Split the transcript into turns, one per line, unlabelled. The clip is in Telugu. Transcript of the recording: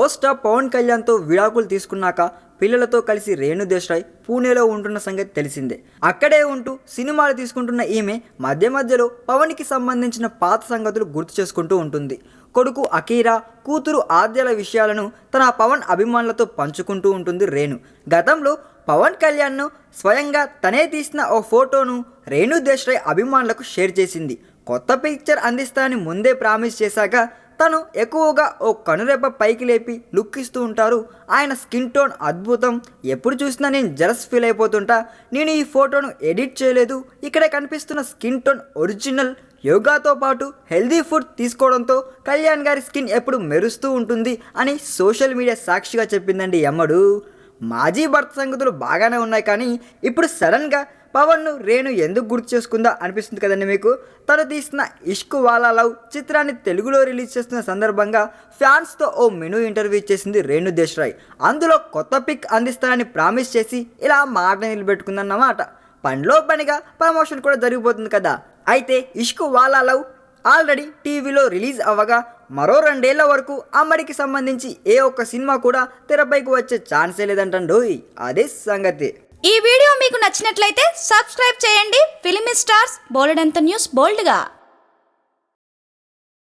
పవర్ స్టార్ పవన్ కళ్యాణ్తో విడాకులు తీసుకున్నాక పిల్లలతో కలిసి రేణు దేశాయ్ పూణేలో ఉంటున్న సంగతి తెలిసిందే. అక్కడే ఉంటూ సినిమాలు తీసుకుంటున్న ఈమె మధ్య మధ్యలో పవన్కి సంబంధించిన పాత సంగతులు గుర్తు చేసుకుంటూ ఉంటుంది. కొడుకు అకీరా, కూతురు ఆద్యాల విషయాలను తన పవన్ అభిమానులతో పంచుకుంటూ ఉంటుంది రేణు. గతంలో పవన్ కళ్యాణ్ను స్వయంగా తనే తీసిన ఓ ఫోటోను రేణు దేశాయ్ అభిమానులకు షేర్ చేసింది. కొత్త పిక్చర్ అందిస్తానని ముందే ప్రామిస్ చేశాక తను ఎక్కువగా ఓ కనురెప్ప పైకి లేపి లుక్ ఇస్తూ ఉంటారు. ఆయన స్కిన్ టోన్ అద్భుతం. ఎప్పుడు చూసినా నేను జలస్ ఫీల్ అయిపోతుంటా. నేను ఈ ఫోటోను ఎడిట్ చేయలేదు. ఇక్కడ కనిపిస్తున్న స్కిన్ టోన్ ఒరిజినల్. యోగాతో పాటు హెల్దీ ఫుడ్ తీసుకోవడంతో కళ్యాణ్ గారి స్కిన్ ఎప్పుడు మెరుస్తూ ఉంటుంది అని సోషల్ మీడియా సాక్షిగా చెప్పిందండి యమ్మడు. మాజీ భర్త సంగతులు బాగానే ఉన్నాయి, కానీ ఇప్పుడు సడన్గా పవన్ను రేణు ఎందుకు గుర్తు చేసుకుందా అనిపిస్తుంది కదండి మీకు. తను తీసిన ఇష్క్ వాలా లవ్ చిత్రాన్ని తెలుగులో రిలీజ్ చేస్తున్న సందర్భంగా ఫ్యాన్స్తో ఓ మెనూ ఇంటర్వ్యూ ఇచ్చేసింది రేణు దేశాయ్. అందులో కొత్త పిక్ అందిస్తానని ప్రామిస్ చేసి ఇలా మాట నిలబెట్టుకుందన్నమాట. పనిలో పనిగా ప్రమోషన్ కూడా జరిగిపోతుంది కదా. అయితే ఇష్క్ వాలా లవ్ ఆల్రెడీ టీవీలో రిలీజ్ అవ్వగా మరో 2 ఏళ్ల వరకు అమ్మడికి సంబంధించి ఏ ఒక్క సినిమా కూడా తెరపైకి వచ్చే ఛాన్సే లేదంటండోయ్. అదే సంగతి.
ఈ వీడియో మీకు నచ్చినట్లయితే సబ్స్క్రైబ్ చేయండి. ఫిలిమి స్టార్స్ బోలెడంత న్యూస్ బోల్డ్గా.